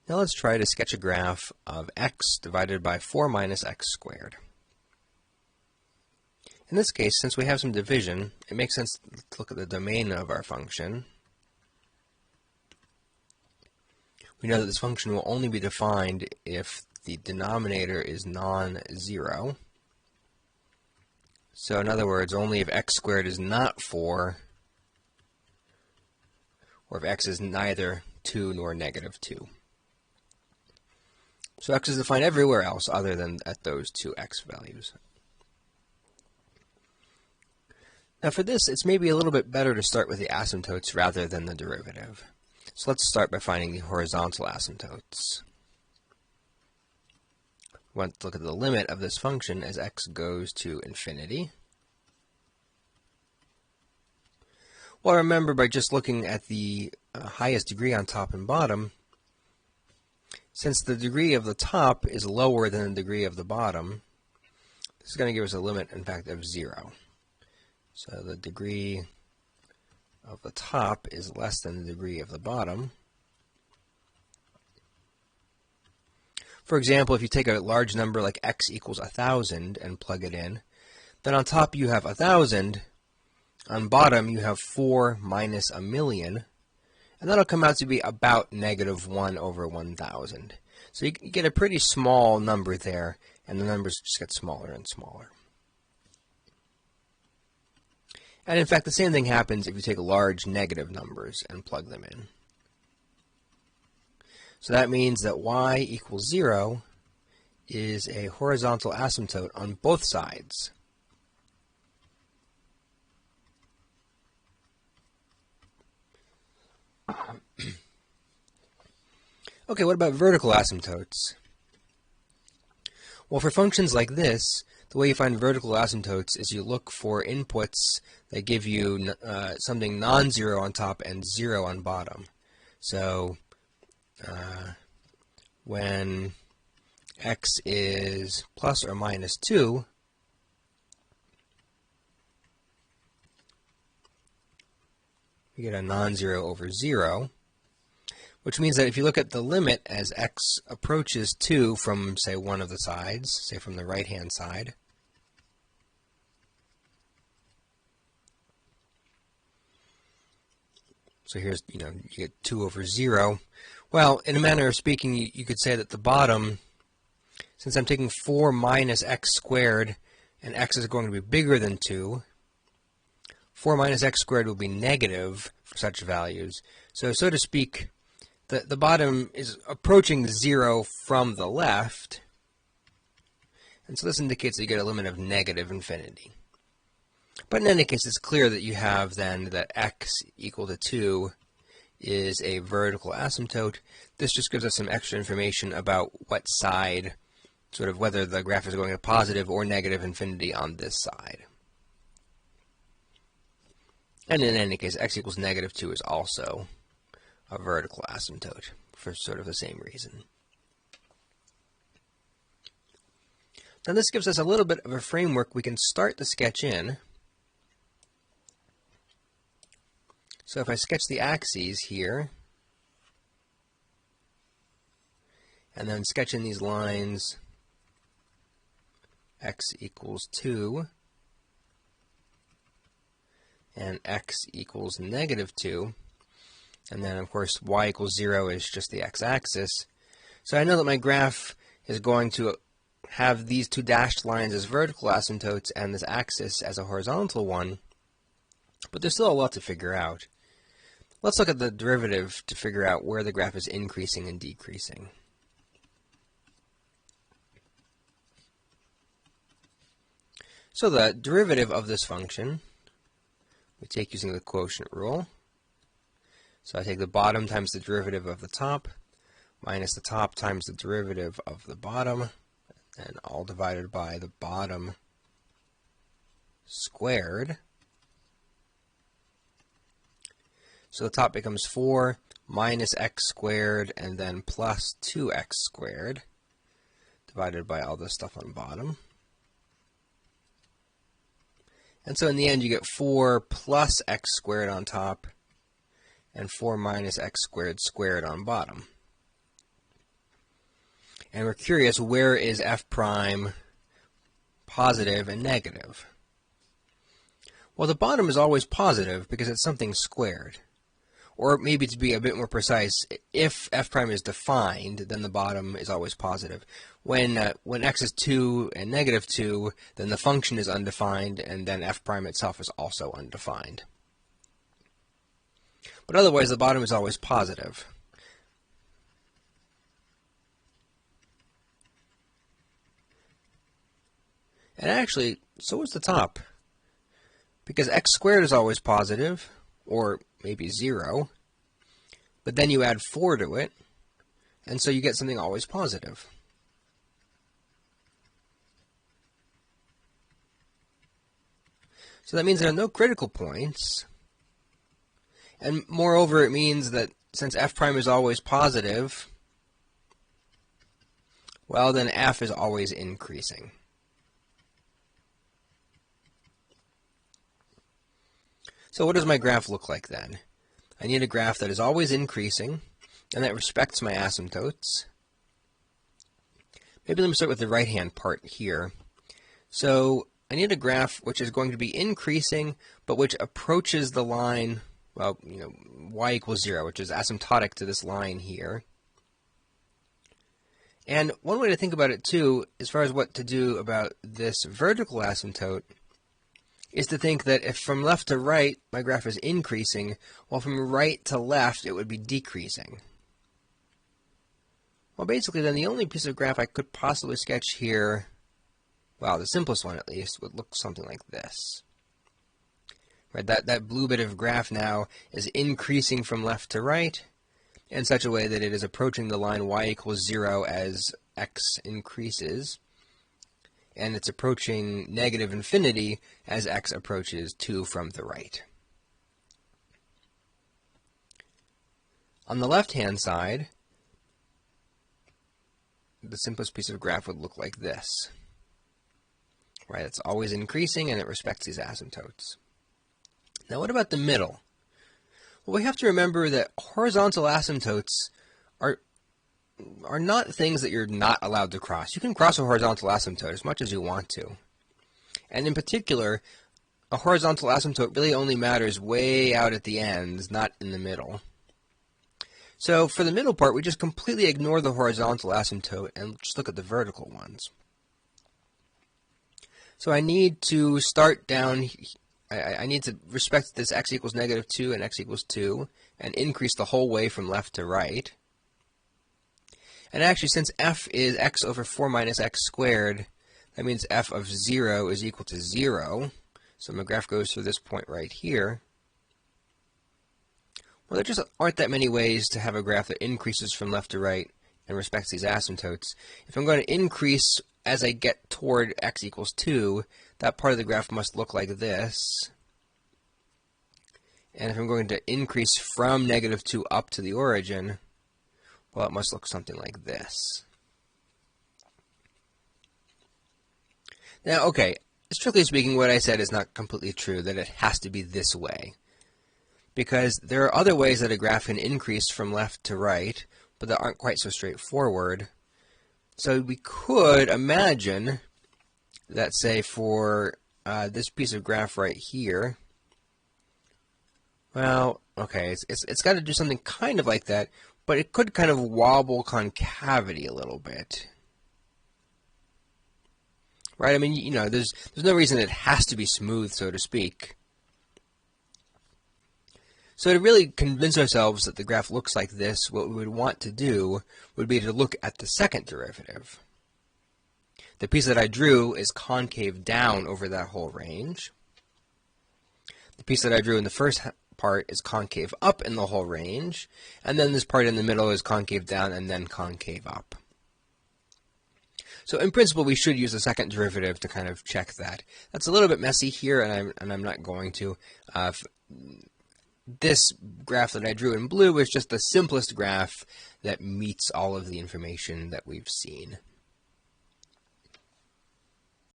Now let's try to sketch a graph of x divided by 4 minus x squared. In this case, since we have some division, it makes sense to look at the domain of our function. We know that this function will only be defined if the denominator is non-zero. So in other words, only if x squared is not 4, or if x is neither 2 nor negative 2. So x is defined everywhere else other than at those two x values. Now for this, it's maybe a little bit better to start with the asymptotes rather than the derivative. So let's start by finding the horizontal asymptotes. We want to look at the limit of this function as x goes to infinity. Well, remember, by just looking at the highest degree on top and bottom, since the degree of the top is lower than the degree of the bottom, this is going to give us a limit, in fact, of 0. So the degree of the top is less than the degree of the bottom. For example, if you take a large number like x equals 1,000 and plug it in, then on top you have 1,000, on bottom you have 4 minus a million, and that'll come out to be about -1 over 1,000. So you get a pretty small number there, and the numbers just get smaller and smaller. And in fact, the same thing happens if you take large negative numbers and plug them in. So that means that y equals 0 is a horizontal asymptote on both sides. Okay, what about vertical asymptotes? Well, for functions like this, the way you find vertical asymptotes is you look for inputs that give you something non-zero on top and 0 on bottom. So when x is plus or minus 2, we get a non-zero over 0, which means that if you look at the limit as x approaches 2 from, say, one of the sides, say from the right-hand side, so here's, you get 2 over 0. Well, in a manner of speaking, you could say that the bottom, since I'm taking 4 minus x squared, and x is going to be bigger than 2, 4 minus x squared will be negative for such values. So to speak, the bottom is approaching 0 from the left, and so this indicates that you get a limit of negative infinity. But in any case, it's clear that you have then that x equal to 2 is a vertical asymptote. This just gives us some extra information about what side, sort of whether the graph is going to positive or negative infinity on this side. And in any case, x equals -2 is also a vertical asymptote for sort of the same reason. Now this gives us a little bit of a framework we can start the sketch in. So if I sketch the axes here, and then sketch in these lines, x equals 2, and x equals -2, and then of course y equals 0 is just the x-axis. So I know that my graph is going to have these two dashed lines as vertical asymptotes and this axis as a horizontal one, but there's still a lot to figure out. Let's look at the derivative to figure out where the graph is increasing and decreasing. So the derivative of this function we take using the quotient rule. So I take the bottom times the derivative of the top minus the top times the derivative of the bottom, and all divided by the bottom squared. So the top becomes 4 minus x squared and then plus 2x squared divided by all this stuff on bottom. And so in the end you get 4 plus x squared on top and 4 minus x squared squared on bottom. and we're curious, where is f prime positive and negative? Well, the bottom is always positive because it's something squared. Or maybe to be a bit more precise, if f prime is defined, then the bottom is always positive. When x is 2 and negative 2, then the function is undefined, and then f prime itself is also undefined. But otherwise, the bottom is always positive. And actually, so is the top. Because x squared is always positive, or maybe 0, but then you add 4 to it, and so you get something always positive. So that means there are no critical points, and moreover, it means that since f prime is always positive, well, then f is always increasing. So what does my graph look like then? I need a graph that is always increasing and that respects my asymptotes. Maybe let me start with the right-hand part here. So I need a graph which is going to be increasing, but which approaches the line, well, y equals 0, which is asymptotic to this line here. And one way to think about it, too, as far as what to do about this vertical asymptote, is to think that if from left to right my graph is increasing, while from right to left it would be decreasing. Well, basically then the only piece of graph I could possibly sketch here, well, the simplest one at least, would look something like this. Right, that blue bit of graph now is increasing from left to right in such a way that it is approaching the line y equals 0 as x increases, and it's approaching negative infinity as x approaches 2 from the right. On the left-hand side, the simplest piece of graph would look like this. Right, it's always increasing and it respects these asymptotes. Now what about the middle? Well, we have to remember that horizontal asymptotes are not things that you're not allowed to cross. You can cross a horizontal asymptote as much as you want to. And in particular, a horizontal asymptote really only matters way out at the ends, not in the middle. So for the middle part, we just completely ignore the horizontal asymptote and just look at the vertical ones. So I need to start down, I need to respect this x equals negative 2 and x equals 2 and increase the whole way from left to right. And actually, since f is x over 4 minus x squared, that means f of 0 is equal to 0. So my graph goes through this point right here. Well, there just aren't that many ways to have a graph that increases from left to right and respects these asymptotes. If I'm going to increase as I get toward x equals 2, that part of the graph must look like this. And if I'm going to increase from negative 2 up to the origin, well, it must look something like this. Now, okay, strictly speaking, what I said is not completely true, that it has to be this way. Because there are other ways that a graph can increase from left to right, but that aren't quite so straightforward. So we could imagine that, say, for this piece of graph right here, well, okay, it's got to do something kind of like that, but it could kind of wobble concavity a little bit. Right? I mean, there's no reason it has to be smooth, so to speak. So to really convince ourselves that the graph looks like this, what we would want to do would be to look at the second derivative. The piece that I drew is concave down over that whole range. The piece that I drew in the first part is concave up in the whole range, and then this part in the middle is concave down and then concave up. So in principle, we should use the second derivative to kind of check that. That's a little bit messy here, and I'm not going to. This graph that I drew in blue is just the simplest graph that meets all of the information that we've seen.